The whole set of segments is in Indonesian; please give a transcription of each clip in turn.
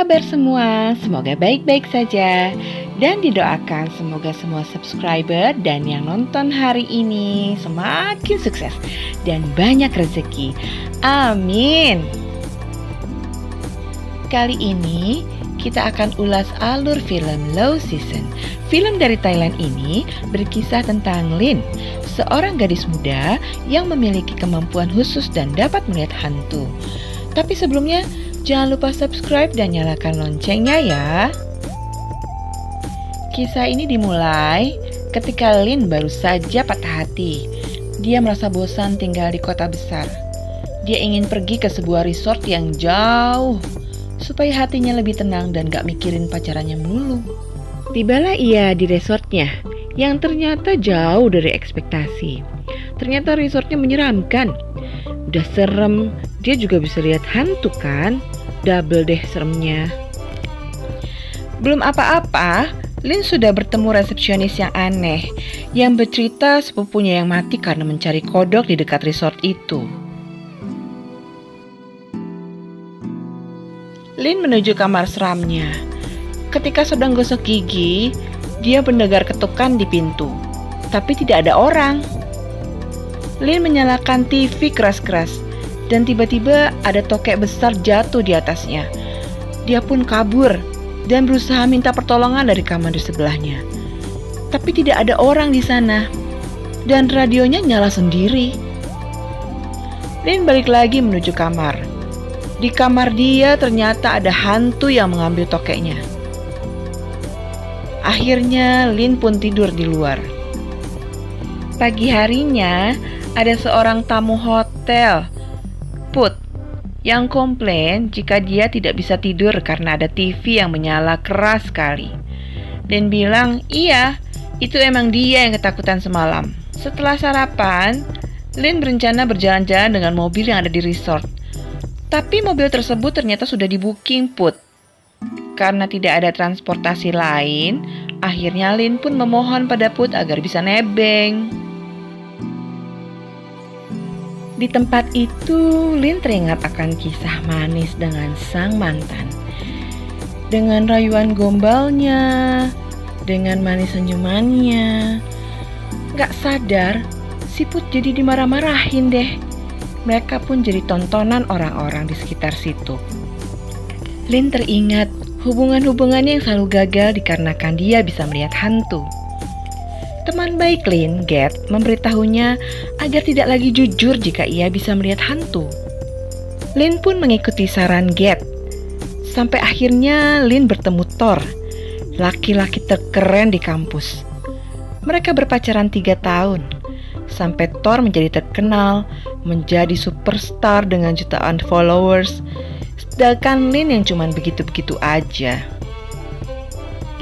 kabar semua? Semoga baik-baik saja. Dan didoakan semoga semua subscriber dan yang nonton hari ini semakin sukses dan banyak rezeki. Amin. Kali ini kita akan ulas alur film Low Season. Film dari Thailand ini berkisah tentang Lin, seorang gadis muda yang memiliki kemampuan khusus dan dapat melihat hantu. Tapi sebelumnya, jangan lupa subscribe dan nyalakan loncengnya ya. Kisah ini dimulai ketika Lin baru saja patah hati. Dia merasa bosan tinggal di kota besar. Dia ingin pergi ke sebuah resort yang jauh supaya hatinya lebih tenang dan gak mikirin pacarannya melulu. Tibalah ia di resortnya yang ternyata jauh dari ekspektasi. Ternyata resortnya menyeramkan. Udah serem, dia juga bisa lihat hantu kan? Double deh seremnya. Belum apa-apa, Lin sudah bertemu resepsionis yang aneh yang bercerita sepupunya yang mati karena mencari kodok di dekat resort itu. Lin menuju kamar seramnya. Ketika sedang gosok gigi, dia mendengar ketukan di pintu, tapi tidak ada orang. Lin menyalakan TV keras-keras dan tiba-tiba ada tokek besar jatuh di atasnya. Dia pun kabur dan berusaha minta pertolongan dari kamar di sebelahnya. Tapi tidak ada orang di sana dan radionya nyala sendiri. Lin balik lagi menuju kamar. Di kamar dia ternyata ada hantu yang mengambil tokeknya. Akhirnya Lin pun tidur di luar. Pagi harinya ada seorang tamu hotel, Put, yang komplain jika dia tidak bisa tidur karena ada TV yang menyala keras sekali. Dan bilang, iya, itu emang dia yang ketakutan semalam. Setelah sarapan, Lin berencana berjalan-jalan dengan mobil yang ada di resort. Tapi mobil tersebut ternyata sudah di-booking Put. Karena tidak ada transportasi lain, akhirnya Lin pun memohon pada Put agar bisa nebeng. Di tempat itu, Lin teringat akan kisah manis dengan sang mantan. Dengan rayuan gombalnya, dengan manis senyumannya. Gak sadar, si Put jadi dimarah-marahin deh. Mereka pun jadi tontonan orang-orang di sekitar situ. Lin teringat hubungan-hubungannya yang selalu gagal dikarenakan dia bisa melihat hantu. Teman baik Lin, Get, memberitahunya agar tidak lagi jujur jika ia bisa melihat hantu. Lin pun mengikuti saran Get. Sampai akhirnya Lin bertemu Thor, laki-laki terkeren di kampus. Mereka berpacaran 3 tahun, sampai Thor menjadi terkenal, menjadi superstar dengan jutaan followers, sedangkan Lin yang cuman begitu-begitu aja.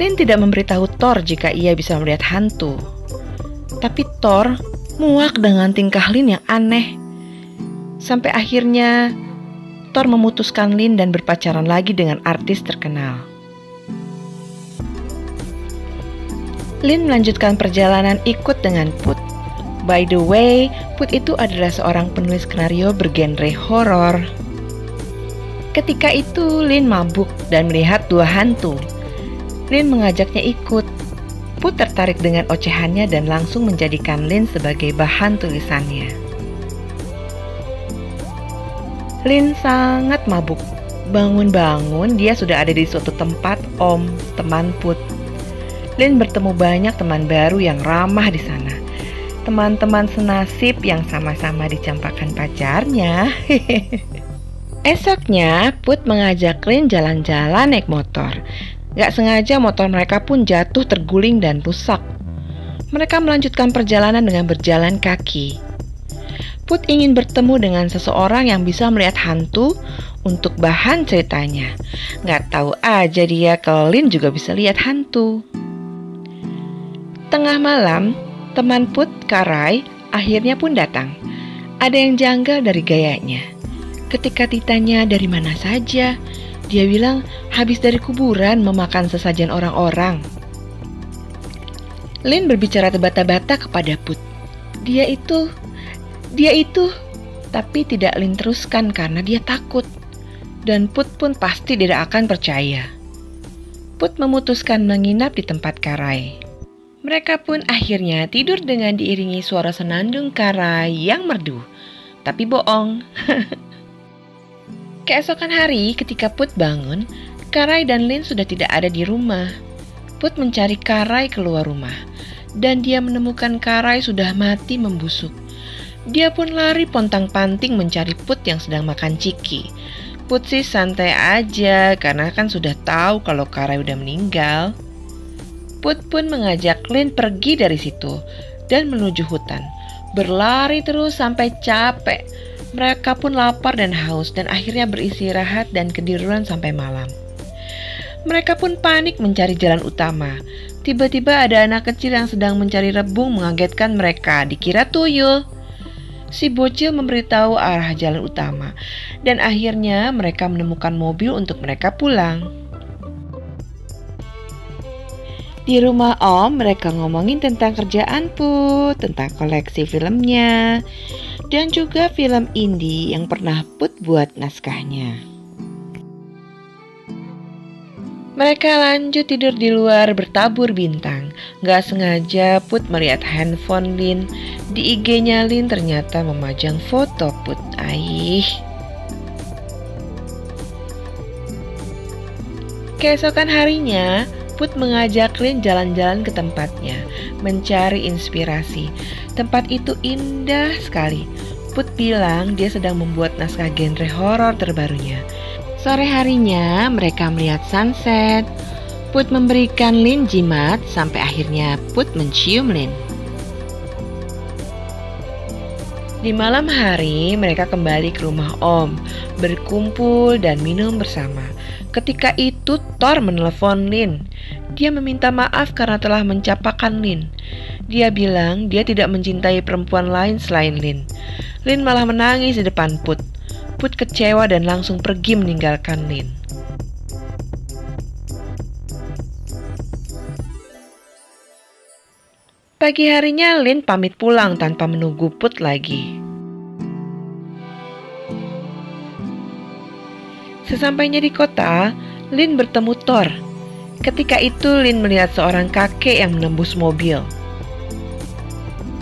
Lin tidak memberitahu Thor jika ia bisa melihat hantu. Tapi Thor muak dengan tingkah Lin yang aneh. Sampai akhirnya Thor memutuskan Lin dan berpacaran lagi dengan artis terkenal. Lin melanjutkan perjalanan ikut dengan Put. By the way, Put itu adalah seorang penulis skenario bergenre horor. Ketika itu Lin mabuk dan melihat 2 hantu. Lin mengajaknya ikut. Put tertarik dengan ocehannya dan langsung menjadikan Lin sebagai bahan tulisannya. Lin sangat mabuk. Bangun-bangun dia sudah ada di suatu tempat teman Put. Lin bertemu banyak teman baru yang ramah di sana. Teman-teman senasib yang sama-sama dicampakkan pacarnya. Esoknya Put mengajak Lin jalan-jalan naik motor. Gak sengaja motor mereka pun jatuh terguling dan rusak. Mereka melanjutkan perjalanan dengan berjalan kaki. Put ingin bertemu dengan seseorang yang bisa melihat hantu untuk bahan ceritanya. Gak tahu aja dia kalau Lin juga bisa lihat hantu. Tengah malam, teman Put, Karai, akhirnya pun datang. Ada yang janggal dari gayanya. Ketika ditanya dari mana saja, dia bilang habis dari kuburan memakan sesajen orang-orang. Lin berbicara terbata-bata kepada Put. Dia itu, tapi tidak Lin teruskan karena dia takut. dan Put pun pasti tidak akan percaya. Put memutuskan menginap di tempat Karai. Mereka pun akhirnya tidur dengan diiringi suara senandung Karai yang merdu. Tapi bohong. Keesokan hari ketika Put bangun, Karai dan Lin sudah tidak ada di rumah. Put mencari Karai keluar rumah, dan dia menemukan Karai sudah mati membusuk. Dia pun lari pontang-panting mencari Put yang sedang makan ciki. Put sih santai aja karena kan sudah tahu kalau Karai udah meninggal. Put pun mengajak Lin pergi dari situ dan menuju hutan. Berlari terus sampai capek. Mereka pun lapar dan haus dan akhirnya beristirahat dan ketiduran sampai malam. Mereka pun panik mencari jalan utama. Tiba-tiba ada anak kecil yang sedang mencari rebung mengagetkan mereka, dikira tuyul. Si bocil memberitahu arah jalan utama dan akhirnya mereka menemukan mobil untuk mereka pulang. Di rumah Om, mereka ngomongin tentang kerjaan Put, tentang koleksi filmnya, dan juga film indie yang pernah Put buat naskahnya. Mereka lanjut tidur di luar bertabur bintang. Gak sengaja Put melihat handphone Lin. Di IG-nya Lin ternyata memajang foto Put. Keesokan harinya, Put mengajak Lin jalan-jalan ke tempatnya, mencari inspirasi. Tempat itu indah sekali. Put bilang dia sedang membuat naskah genre horor terbarunya. Sore harinya mereka melihat sunset. Put memberikan Lin jimat sampai akhirnya Put mencium Lin. Di malam hari mereka kembali ke rumah Om, berkumpul dan minum bersama. Ketika itu Thor menelepon Lin. Dia meminta maaf karena telah mencapakan Lin. Dia bilang dia tidak mencintai perempuan lain selain Lin. Lin malah menangis di depan Put. Put kecewa dan langsung pergi meninggalkan Lin. Pagi harinya Lin pamit pulang tanpa menunggu Put lagi. Sesampainya di kota, Lin bertemu Thor. Ketika itu Lin melihat seorang kakek yang menembus mobil.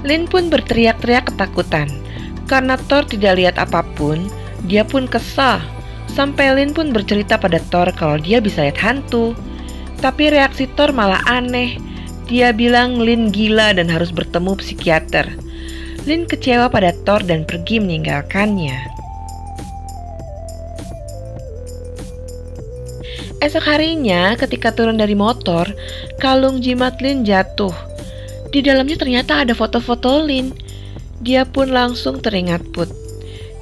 Lin pun berteriak-teriak ketakutan. Karena Thor tidak lihat apapun, dia pun kesal. Sampai Lin pun bercerita pada Thor kalau dia bisa lihat hantu. Tapi reaksi Thor malah aneh. Dia bilang Lin gila dan harus bertemu psikiater. Lin kecewa pada Thor dan pergi meninggalkannya. Esok harinya ketika turun dari motor, kalung jimat Lin jatuh. Di dalamnya ternyata ada foto-foto Lin. Dia pun langsung teringat Put.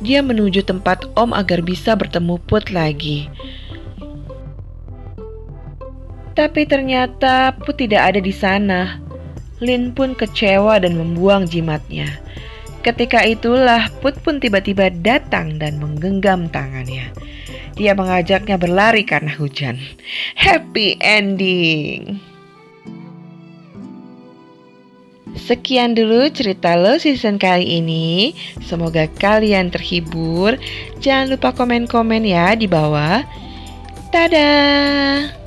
Dia menuju tempat Om agar bisa bertemu Put lagi. Tapi ternyata Put tidak ada di sana. Lin pun kecewa dan membuang jimatnya. Ketika itulah Put pun tiba-tiba datang dan menggenggam tangannya. Dia mengajaknya berlari karena hujan. Happy ending. Sekian dulu cerita Lo Season kali ini. Semoga kalian terhibur. Jangan lupa komen-komen ya di bawah. Dadah.